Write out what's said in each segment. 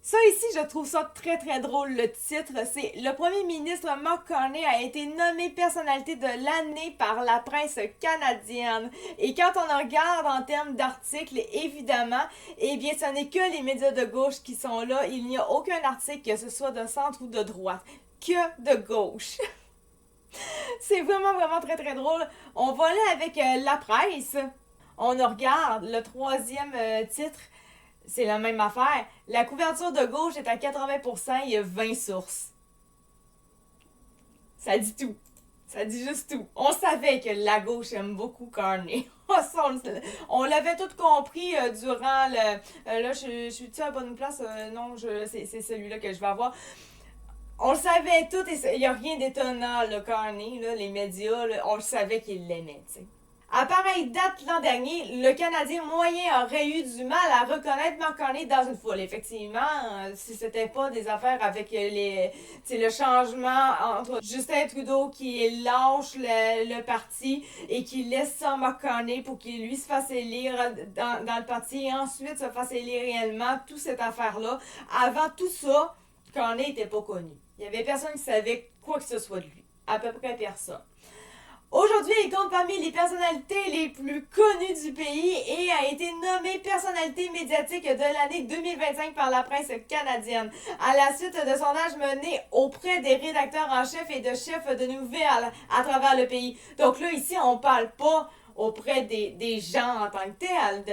Ça ici, je trouve ça très très drôle le titre. C'est le premier ministre Mark Carney a été nommé personnalité de l'année par la presse canadienne. Et quand on regarde en termes d'articles, évidemment, eh bien ce n'est que les médias de gauche qui sont là. Il n'y a aucun article, que ce soit de centre ou de droite, que de gauche. C'est vraiment vraiment très très drôle. On va aller avec la presse. On regarde le troisième titre. C'est la même affaire. La couverture de gauche est à 80%, il y a 20 sources. Ça dit tout. Ça dit juste tout. On savait que la gauche aime beaucoup Carney. On l'avait tout compris durant le... là, je suis-tu à la bonne place? Non, c'est celui-là que je vais avoir. On le savait tout et il n'y a rien d'étonnant, le Carney, là, les médias, là, on le savait qu'ils l'aimaient, tu sais. À pareille date l'an dernier, le Canadien moyen aurait eu du mal à reconnaître Mark Carney dans une foule. Effectivement, si c'était pas des affaires avec le changement entre Justin Trudeau qui lâche le parti et qui laisse ça à Mark Carney pour qu'il lui se fasse élire dans le parti et ensuite se fasse élire réellement, toute cette affaire-là. Avant tout ça, Carney n'était pas connu. Il y avait personne qui savait quoi que ce soit de lui. À peu près personne. Aujourd'hui, il compte parmi les personnalités les plus connues du pays et a été nommé personnalité médiatique de l'année 2025 par la presse canadienne, à la suite de sondages menés auprès des rédacteurs en chef et de chefs de nouvelles à travers le pays. Donc là, ici, on parle pas auprès des gens en tant que tels, de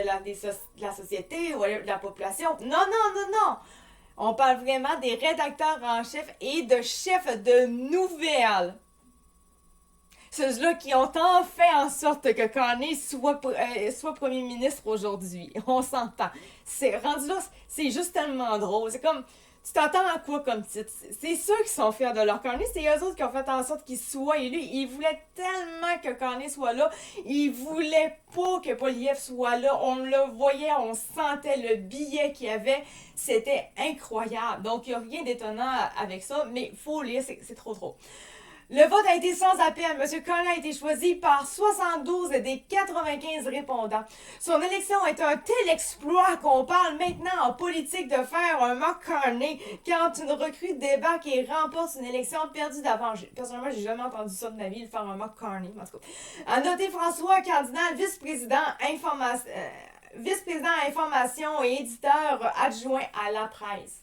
la société ou de la population. Non, non, non, non! On parle vraiment des rédacteurs en chef et de chefs de nouvelles. Ceux-là qui ont tant fait en sorte que Carney soit premier ministre aujourd'hui. On s'entend. C'est rendu là, c'est juste tellement drôle. C'est comme, tu t'attends à quoi comme titre? C'est ceux qui sont fiers de leur Carney, c'est eux autres qui ont fait en sorte qu'il soit élu. Ils voulaient tellement que Carney soit là. Ils voulaient pas que Poilievre soit là. On le voyait, on sentait le billet qu'il y avait. C'était incroyable. Donc, il n'y a rien d'étonnant avec ça, mais il faut lire, c'est trop trop. Le vote a été sans appel. M. Carney a été choisi par 72 des 95 répondants. Son élection est un tel exploit qu'on parle maintenant en politique de faire un Mark Carney quand une recrue débarque et remporte une élection perdue d'avance. Personnellement, j'ai jamais entendu ça de ma vie, de faire un Mark Carney. En tout cas. À noter François Cardinal, vice-président information et éditeur adjoint à la presse.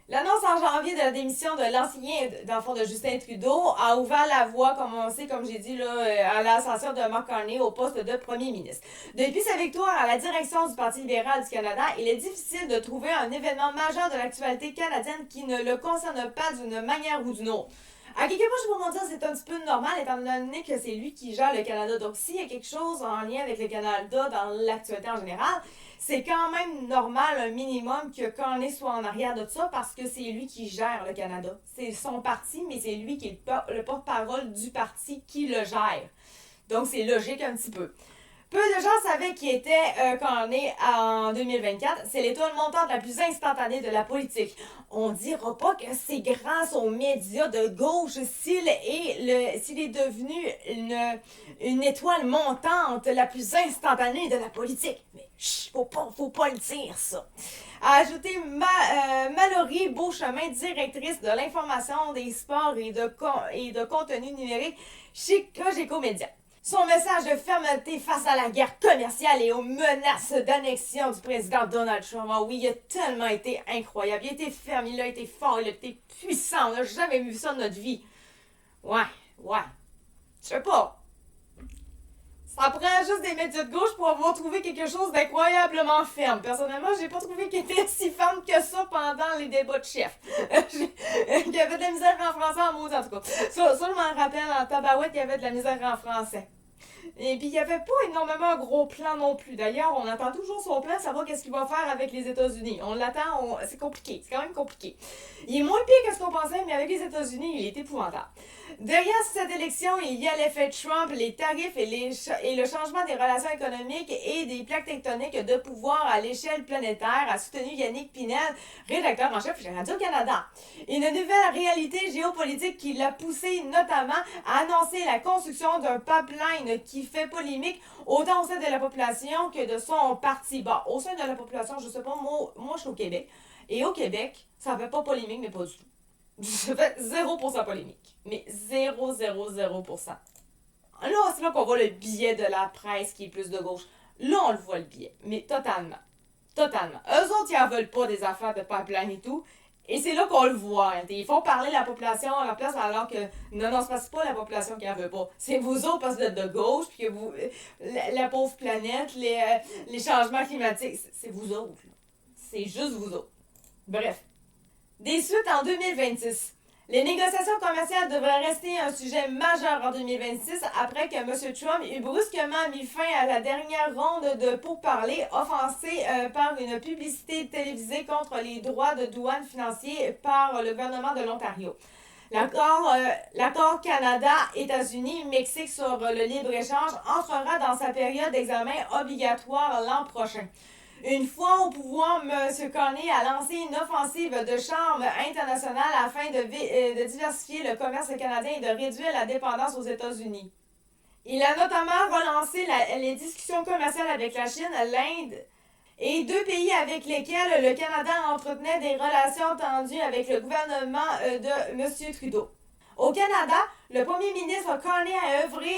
L'annonce en janvier de la démission de l'ancien d'enfant de Justin Trudeau a ouvert la voie, comme on sait, comme j'ai dit, là, à l'ascension de Mark Carney au poste de premier ministre. Depuis sa victoire à la direction du Parti libéral du Canada, il est difficile de trouver un événement majeur de l'actualité canadienne qui ne le concerne pas d'une manière ou d'une autre. À quelque part, je peux vous dire c'est un petit peu normal étant donné que c'est lui qui gère le Canada. Donc, s'il y a quelque chose en lien avec le Canada dans l'actualité en général, c'est quand même normal, un minimum, que Carney soit en arrière de ça parce que c'est lui qui gère le Canada. C'est son parti, mais c'est lui qui est le porte-parole du parti qui le gère. Donc, c'est logique un petit peu. Peu de gens savaient qui était Carney en 2024. C'est l'étoile montante la plus instantanée de la politique. On dira pas que c'est grâce aux médias de gauche s'il est devenu une étoile montante la plus instantanée de la politique. Mais chut, faut pas le dire ça. A ajouté Mallory Beauchemin, directrice de l'information, des sports et de contenu numérique chez Cogeco Média. Son message de fermeté face à la guerre commerciale et aux menaces d'annexion du président Donald Trump. Ah oui, il a tellement été incroyable. Il a été ferme, il a été fort, il a été puissant. On n'a jamais vu ça de notre vie. Ouais. Je sais pas. Ça prend juste des médias de gauche pour avoir trouvé quelque chose d'incroyablement ferme. Personnellement, j'ai pas trouvé qu'il était si ferme que ça pendant les débats de chef. Il y avait de la misère en français en maudit, en tout cas. Ça, je m'en rappelle, en tabarouette, il y avait de la misère en français. Et puis, il n'y avait pas énormément un gros plan non plus. D'ailleurs, on attend toujours son plan, savoir qu'est-ce qu'il va faire avec les États-Unis. On l'attend, c'est compliqué. C'est quand même compliqué. Il est moins pire que ce qu'on pensait, mais avec les États-Unis, il est épouvantable. Derrière cette élection, il y a l'effet Trump, les tarifs et le changement des relations économiques et des plaques tectoniques de pouvoir à l'échelle planétaire, a soutenu Yannick Pinel, rédacteur en chef chez Radio-Canada. Une nouvelle réalité géopolitique qui l'a poussé notamment à annoncer la construction d'un pipeline qui qui fait polémique autant au sein de la population que de son parti. Bon, au sein de la population, je sais pas, moi je suis au Québec. Et au Québec, ça fait pas polémique, mais pas du tout. Ça fait 0% polémique. Mais 0,000%. Là, c'est là qu'on voit le biais de la presse qui est plus de gauche. Là, on le voit le biais. Mais totalement. Totalement. Eux autres, ils en veulent pas des affaires de pipeline et tout. Et c'est là qu'on le voit. Hein. Ils font parler la population à la place alors que non, c'est pas la population qui en veut pas. C'est vous autres parce que vous êtes de gauche, puis que vous. La pauvre planète, les changements climatiques, c'est vous autres. Là. C'est juste vous autres. Bref. Des suites en 2026. Les négociations commerciales devraient rester un sujet majeur en 2026 après que M. Trump eut brusquement mis fin à la dernière ronde de pourparlers offensée par une publicité télévisée contre les droits de douane financiers par le gouvernement de l'Ontario. L'accord Canada-États-Unis-Mexique sur le libre-échange entrera dans sa période d'examen obligatoire l'an prochain. Une fois au pouvoir, M. Carney a lancé une offensive de charme internationale afin de diversifier le commerce canadien et de réduire la dépendance aux États-Unis. Il a notamment relancé les discussions commerciales avec la Chine, l'Inde et deux pays avec lesquels le Canada entretenait des relations tendues avec le gouvernement de M. Trudeau. Au Canada, le premier ministre Carney a œuvré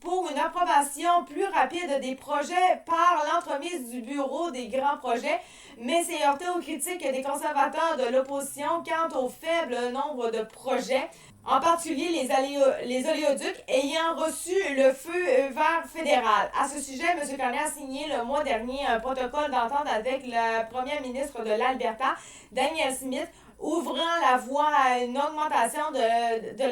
pour une approbation plus rapide des projets par l'entremise du Bureau des grands projets, mais s'est heurté aux critiques des conservateurs de l'opposition quant au faible nombre de projets, en particulier les oléoducs ayant reçu le feu vert fédéral. À ce sujet, M. Carney a signé le mois dernier un protocole d'entente avec le premier ministre de l'Alberta, Danielle Smith, ouvrant la voie à une augmentation de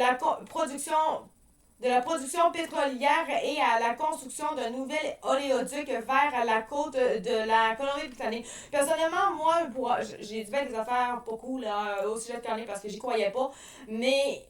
la production pétrolière et à la construction d'un nouvel oléoduc vers la côte de la Colombie-Britannique. Personnellement, moi, j'ai dit des affaires beaucoup là, au sujet de Carney parce que j'y croyais pas, mais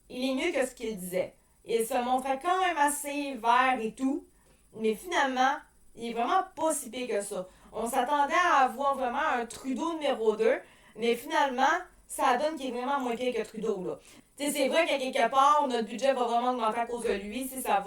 il est mieux que ce qu'il disait. Il se montrait quand même assez vert et tout, mais finalement, il est vraiment pas si pire que ça. On s'attendait à avoir vraiment un Trudeau numéro 2, mais finalement, ça donne qu'il est vraiment moins pire que Trudeau, là. T'sais, c'est vrai qu'à quelque part, notre budget va vraiment augmenter à cause de lui, ça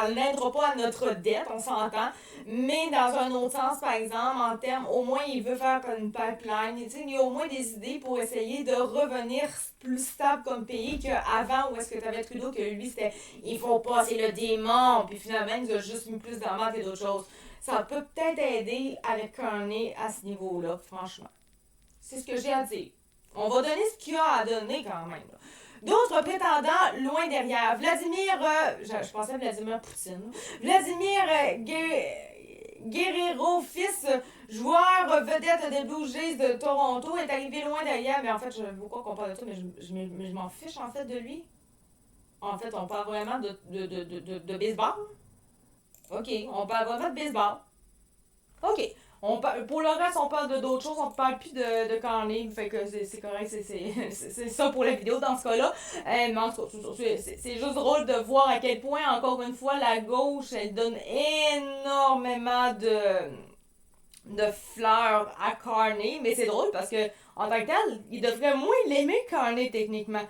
n'aidera pas à notre dette, on s'entend, mais dans un autre sens, par exemple, en termes, au moins il veut faire comme une pipeline, il y a au moins des idées pour essayer de revenir plus stable comme pays qu'avant, où est-ce que tu avais Trudeau, que lui c'était, il faut pas, c'est le démon, puis finalement il nous a juste mis plus dans et d'autres choses. Ça peut peut-être aider avec Carney à ce niveau-là, franchement. C'est ce que j'ai à dire. On va donner ce qu'il y a à donner quand même. Là. D'autres prétendants loin derrière. Je pensais à Vladimir Poutine. Vladimir Guerrero, fils, joueur vedette des Blue Jays de Toronto, est arrivé loin derrière. Mais en fait, je veux pas qu'on parle de ça, mais je m'en fiche en fait de lui. En fait, on parle vraiment de baseball. Ok, on parle vraiment de baseball. Ok. Pour le reste, on parle d'autres choses, on ne parle plus de Carney, fait que c'est correct, c'est ça pour la vidéo dans ce cas-là. Mais en tout cas, c'est juste drôle de voir à quel point, encore une fois, la gauche, elle donne énormément de fleurs à Carney, mais c'est drôle parce que en tant que tel, il devrait moins l'aimer Carney techniquement.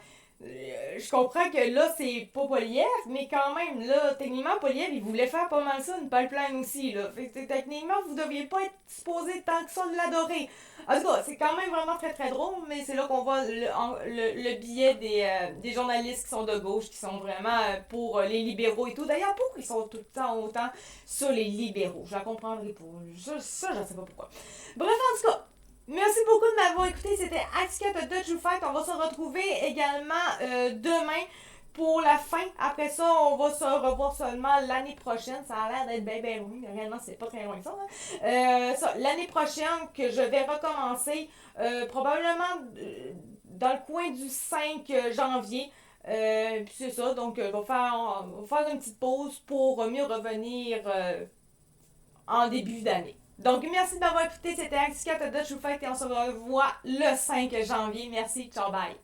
Je comprends que là, c'est pas Poilievre, mais quand même, là, techniquement, Poilievre, il voulait faire pas mal ça, une pipeline aussi, là. Fait que techniquement, vous devriez pas être supposé tant que ça de l'adorer. En tout cas, c'est quand même vraiment très très drôle, mais c'est là qu'on voit le biais des journalistes qui sont de gauche, qui sont vraiment pour les libéraux et tout. D'ailleurs, pourquoi ils sont tout le temps autant sur les libéraux? Je la comprendrai pas. Ça, je sais pas pourquoi. Bref, en tout cas, merci beaucoup de m'avoir écouté. C'était Axia de Dutch You Fight. On va se retrouver également demain pour la fin. Après ça, on va se revoir seulement l'année prochaine. Ça a l'air d'être bien loin, mais réellement, c'est pas très loin que ça. Hein? L'année prochaine, que je vais recommencer probablement dans le coin du 5 janvier. Puis c'est ça, donc on va faire une petite pause pour mieux revenir en début d'année. Donc, merci de m'avoir écouté. C'était Axia de Dutch You Fight et on se revoit le 5 janvier. Merci, ciao, bye.